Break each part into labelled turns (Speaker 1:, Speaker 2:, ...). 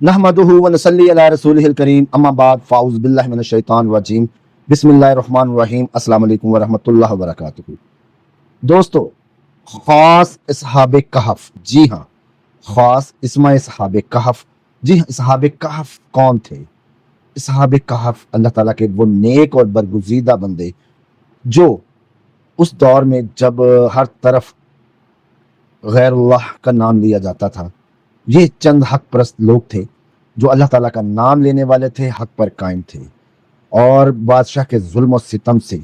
Speaker 1: नहमदुहु व नसल्ली अला रसूलिहिल करीम अम्मा बाद फ़ाउज़ बिल्लाहि मिनश शैतानिर रजीम बिस्मिल्लाहिर रहमानिर रहीम अस्सलामु अलैकुम व रहमतुल्लाहि व बरकातुहू। दोस्तों, ख़ास असहाबे कहफ, जी हाँ, ख़ास इसमा असहाबे कहफ। जी हाँ, असहाबे कहफ कौन थे? असहाबे कहफ अल्लाह ताला के वो नेक और बरगुज़ीदा बंदे जो उस दौर में जब हर तरफ गैरुल्लाह का नाम लिया जाता था, ये चंद हक परस्त लोग थे जो अल्लाह ताला का नाम लेने वाले थे, हक पर कायम थे और बादशाह के जुल्म और सितम से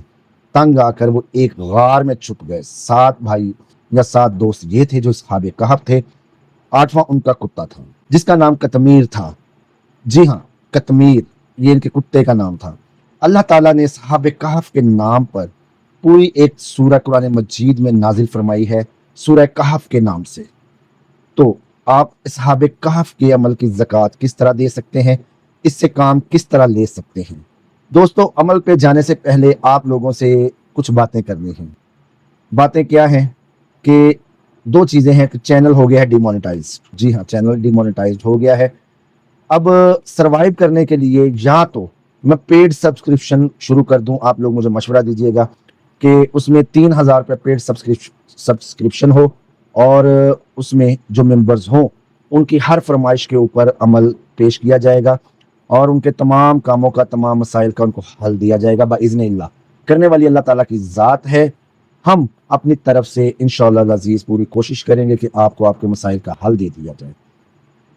Speaker 1: तंग आकर वो एक गार में छुप गए। 7 भाई या 7 दोस्त ये थे जो असहाबे कहफ थे। 8वां उनका कुत्ता था जिसका नाम कतमीर था। जी हाँ, कतमीर, ये इनके कुत्ते का नाम था। अल्लाह ताला ने असहाबे कहफ के नाम पर पूरी एक सूरह कुरान मजीद में नाजिल फरमाई है, सूरह कहफ के नाम से। तो आप असहाबे कहफ के अमल की ज़कात किस तरह दे सकते हैं, इससे काम किस तरह ले सकते हैं? दोस्तों, अमल पे जाने से पहले आप लोगों से कुछ बातें करनी हैं। बातें क्या हैं कि 2 चीज़ें हैं कि चैनल हो गया है डिमोनेटाइज्ड। जी हाँ, चैनल डिमोनेटाइज्ड हो गया है। अब सर्वाइव करने के लिए या तो मैं पेड सब्सक्रिप्शन शुरू कर दूं, आप लोग मुझे मशवरा दीजिएगा कि उसमें 3000 रुपये पेड सब्सक्रिप्शन हो और उसमें जो मेंबर्स हों उनकी हर फरमाइश के ऊपर अमल पेश किया जाएगा और उनके तमाम कामों का, तमाम मसाइल का उनको हल दिया जाएगा बाइज़्निल्लाह। करने वाली अल्लाह ताला की ज़ात है। हम अपनी तरफ से इंशाअल्लाह अज़ीज़ पूरी कोशिश करेंगे कि आपको आपके मसाइल का हल दे दिया जाए।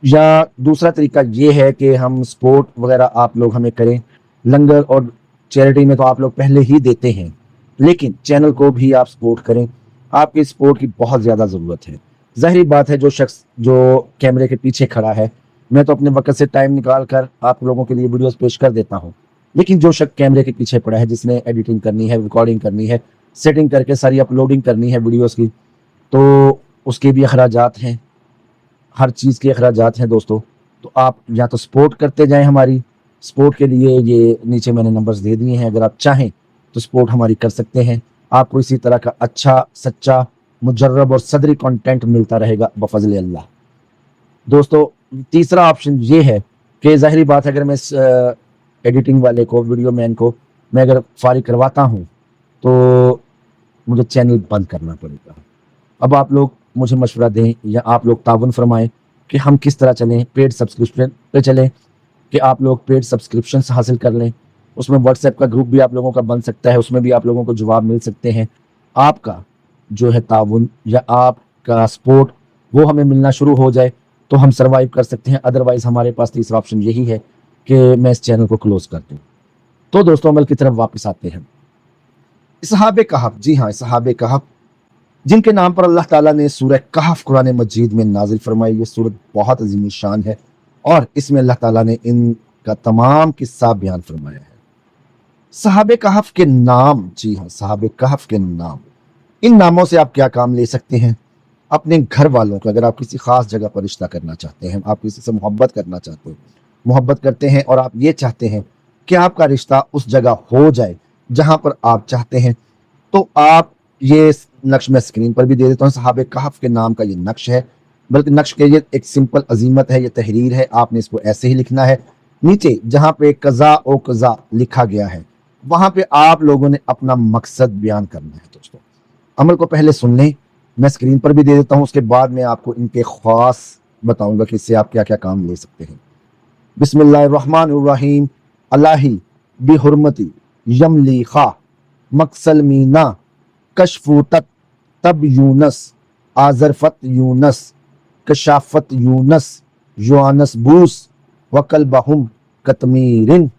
Speaker 1: या दूसरा तरीका ये है कि हम सपोर्ट वगैरह आप लोग हमें करें। लंगर और चैरिटी में तो आप लोग पहले ही देते हैं, लेकिन चैनल को भी आप सपोर्ट करें। आपकी सपोर्ट की बहुत ज़्यादा ज़रूरत है। ज़ाहिर बात है, जो शख्स जो कैमरे के पीछे खड़ा है, मैं तो अपने वक्त से टाइम निकाल कर आप लोगों के लिए वीडियोस पेश कर देता हूँ, लेकिन जो शख्स कैमरे के पीछे पड़ा है, जिसने एडिटिंग करनी है, रिकॉर्डिंग करनी है, सेटिंग करके सारी अपलोडिंग करनी है वीडियोस की, तो उसके भी अखराजात हैं, हर चीज़ के अखराजात हैं दोस्तों। तो आप या तो सपोर्ट करते जाएं। हमारी सपोर्ट के लिए ये नीचे मैंने नंबर्स दे दिए हैं, अगर आप चाहें तो सपोर्ट हमारी कर सकते हैं। आपको इसी तरह का अच्छा, सच्चा, मुजर्रब और सदरी कंटेंट मिलता रहेगा बफज़ल अल्लाह। दोस्तों, तीसरा ऑप्शन ये है कि ज़ाहिरी बात है, अगर मैं इस एडिटिंग वाले को, वीडियो मैन को मैं अगर फारिग करवाता हूँ तो मुझे चैनल बंद करना पड़ेगा। अब आप लोग मुझे मशवरा दें या आप लोग ताउन फरमाएं कि हम किस तरह चलें। पेड सब्सक्रिप्शन पे चलें कि आप लोग पेड सब्सक्रिप्शन हासिल कर लें। उसमें व्हाट्सएप का ग्रुप भी आप लोगों का बन सकता है, उसमें भी आप लोगों को जवाब मिल सकते हैं। आपका जो है ताउन या आपका सपोर्ट वो हमें मिलना शुरू हो जाए तो हम सर्वाइव कर सकते हैं। अदरवाइज़ हमारे पास तीसरा ऑप्शन यही है कि मैं इस चैनल को क्लोज़ कर दूँ। तो दोस्तों, अमल की तरफ वापस आते हैं। असहाबे कहफ, जी हाँ, असहाबे कहफ जिनके नाम पर अल्लाह ताला ने सूरह कहफ कुरान मजीद में नाजिल फरमाई। ये सूरत बहुत अजीम शान है और इसमें अल्लाह ताला ने इनका तमाम किस्सा बयान फरमाया है। सहाबे कहफ के नाम, जी हाँ, सहाबे कहफ के नाम, इन नामों से आप क्या काम ले सकते हैं? अपने घर वालों को, अगर आप किसी खास जगह पर रिश्ता करना चाहते हैं, आप किसी से मोहब्बत करना चाहते हैं, मोहब्बत करते हैं और आप ये चाहते हैं कि आपका रिश्ता उस जगह हो जाए जहां पर आप चाहते हैं, तो आप ये नक्श मैं स्क्रीन पर भी दे देता हूँ। सहाबे कहफ के नाम का ये नक्श है, बल्कि नक्श के ये एक सिंपल अजीमत है, ये तहरीर है। आपने इसको ऐसे ही लिखना है। नीचे जहाँ पे कज़ा ओ कज़ा लिखा गया है, वहां पे आप लोगों ने अपना मकसद बयान करना है। दोस्तों, अमल को पहले सुन लें, मैं स्क्रीन पर भी दे देता हूँ, उसके बाद मैं आपको इनके खास बताऊंगा कि इससे आप क्या क्या काम ले सकते हैं। बिस्मिल्लाहिर्रहमानिर्रहीम। अल्लाही बिहुर्मती यमली खा मकसल मीना कशफूतत तब यूनस आजरफत यूनस कशाफत यूनस युआनस बूस वकल बहुम कतमीरिन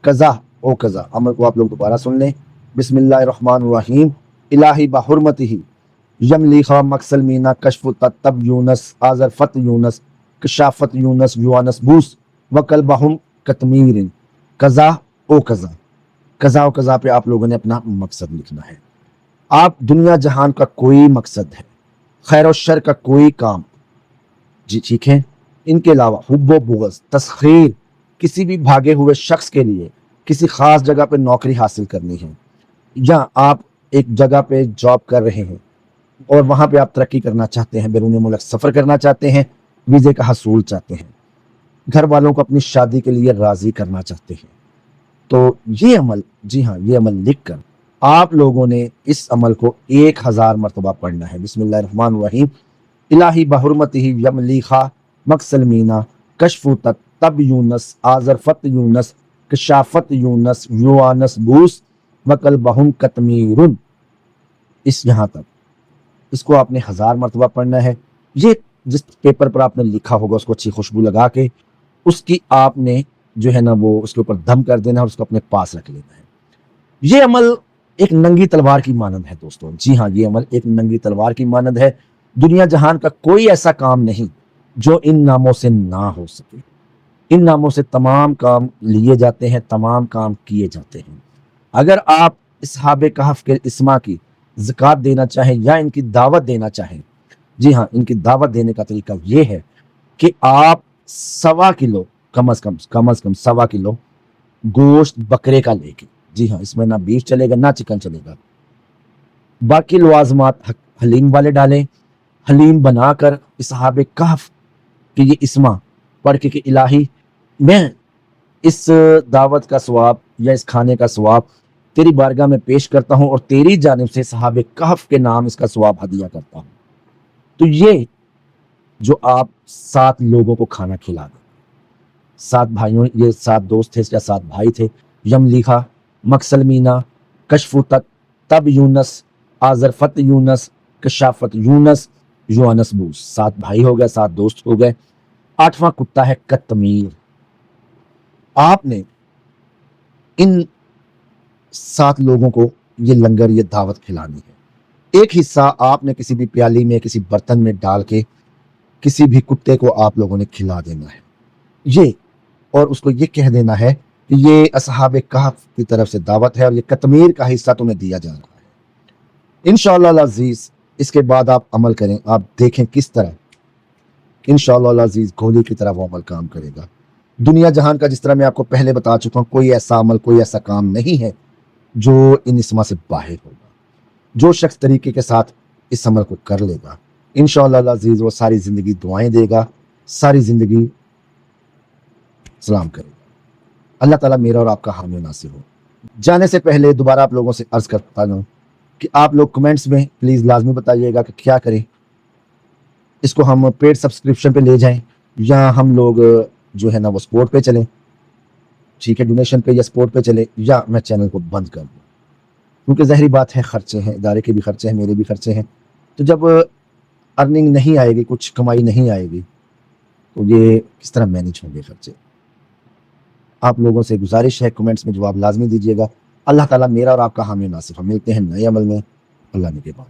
Speaker 1: कज़ा ओ कज़ा। अमल को आप लोग दोबारा सुन लें। बिस्मिल्लाहिर्रहमानिर्रहीम। इलाही बहुरमतिही यमली खा मकसल मीना कशफूतत तब यूनस आजरफत यूनस कशाफत यूनस युआनस बूस वकल बहुम कतमीरिन कज़ा ओ कज़ा। कज़ा ओ कज़ा पे आप लोगों ने अपना मकसद लिखना है। आप दुनिया जहान का कोई मकसद है, खैर और शर का कोई काम, जी ठीक है, इनके अलावा हुब्बो बुग़्ज़, तस्खीर, किसी भी भागे हुए शख्स के लिए किसी खास जगह पे नौकरी हासिल करनी है, या आप एक जगह पे जॉब कर रहे हैं और वहां पे आप तरक्की करना चाहते हैं, बैरून मुल्क सफ़र करना चाहते हैं, वीज़े का हसूल चाहते हैं, گھر والوں کو اپنی شادی کے لیے راضی کرنا چاہتے ہیں، تو یہ عمل، جی ہاں یہ عمل لکھ کر آپ لوگوں نے اس عمل کو 1000 مرتبہ پڑھنا ہے۔ بسم اللہ الرحمن الرحیم، الہی بحرمتہ یملیخا مکسلمینا کشف تک تب یونس آذرفت یونس کشافت یونس یوانس بوس وکل بہم کتمیرن، اس یہاں تک اس کو آپ نے 1000 مرتبہ پڑھنا ہے۔ یہ جس پیپر پر آپ نے لکھا ہوگا اس کو اچھی خوشبو لگا کے اس کی آپ نے جو ہے نا وہ اس کے اوپر دم کر دینا ہے اور اس کو اپنے پاس رکھ لینا ہے۔ یہ عمل ایک ننگی تلوار کی مانند ہے دوستوں، جی ہاں یہ عمل ایک ننگی تلوار کی مانند ہے۔ دنیا جہان کا کوئی ایسا کام نہیں جو ان ناموں سے نہ ہو سکے۔ ان ناموں سے تمام کام لیے جاتے ہیں، تمام کام کیے جاتے ہیں۔ اگر آپ اصحاب کہف کے اسما کی زکوٰۃ دینا چاہیں یا ان کی دعوت دینا چاہیں، جی ہاں ان کی دعوت دینے کا طریقہ یہ ہے کہ آپ 1.25 کلو کم از کم 1.25 کلو گوشت بکرے کا لے کے، جی ہاں اس میں نہ بیف چلے گا نہ چکن چلے گا، باقی لوازمات حلیم والے ڈالیں، حلیم بنا کر اصحاب کہف کہ یہ اسما پڑھ کے کہ الہی میں اس دعوت کا ثواب یا اس کھانے کا ثواب تیری بارگاہ میں پیش کرتا ہوں اور تیری جانب سے صحاب کہف کے نام اس کا ثواب ہدیہ کرتا ہوں۔ تو یہ جو آپ 7 لوگوں کو کھانا کھلا دیں، 7 بھائیوں، یہ 7 دوست تھے یا 7 بھائی تھے، یملیخا مکسلمینا کشف تک تب یونس آذرفت یونس کشافت یونس یوانس بوس، 7 بھائی ہو گئے، 7 دوست ہو گئے۔ 8واں کتا ہے کتمیر۔ آپ نے ان 7 لوگوں کو یہ لنگر، یہ دعوت کھلانی ہے۔ ایک حصہ آپ نے کسی بھی پیالی میں کسی برتن میں ڈال کے کسی بھی کتے کو آپ لوگوں نے کھلا دینا ہے یہ، اور اس کو یہ کہہ دینا ہے کہ یہ اصحاب کہف کی طرف سے دعوت ہے اور یہ کتمیر کا حصہ تمہیں دیا جا رہا ہے۔ انشاءاللہ العزیز اس کے بعد آپ عمل کریں، آپ دیکھیں کس طرح انشاءاللہ العزیز گولی کی طرح وہ عمل کام کرے گا۔ دنیا جہان کا جس طرح میں آپ کو پہلے بتا چکا ہوں، کوئی ایسا عمل، کوئی ایسا کام نہیں ہے جو ان اسما سے باہر ہوگا۔ جو شخص طریقے کے ساتھ اس عمل کو کر لے گا انشاءاللہ العزیز وہ ساری زندگی دعائیں دے گا، ساری زندگی سلام کرے گا۔ اللہ تعالیٰ میرا اور آپ کا حامی و ناصر ہو۔ جانے سے پہلے دوبارہ آپ لوگوں سے عرض کرتا ہوں کہ آپ لوگ کمنٹس میں پلیز لازمی بتائیے گا کہ کیا کریں، اس کو ہم پیڈ سبسکرپشن پہ لے جائیں یا ہم لوگ جو ہے نا وہ سپورٹ پہ چلیں، ٹھیک ہے، ڈونیشن پہ یا سپورٹ پہ چلیں، یا میں چینل کو بند کر دوں، کیونکہ ظاہری بات ہے خرچے ہیں، ادارے کے بھی خرچے ہیں، میرے بھی خرچے ہیں، تو جب ارننگ نہیں آئے گی، کچھ کمائی نہیں آئے گی تو یہ کس طرح مینیج ہوں گے خرچے۔ آپ لوگوں سے گزارش ہے کمنٹس میں جواب لازمی دیجیے گا۔ اللہ تعالیٰ میرا اور آپ کا حامی و ناصر ہو۔ ملتے ہیں نئے عمل میں، اللہ نگہبان۔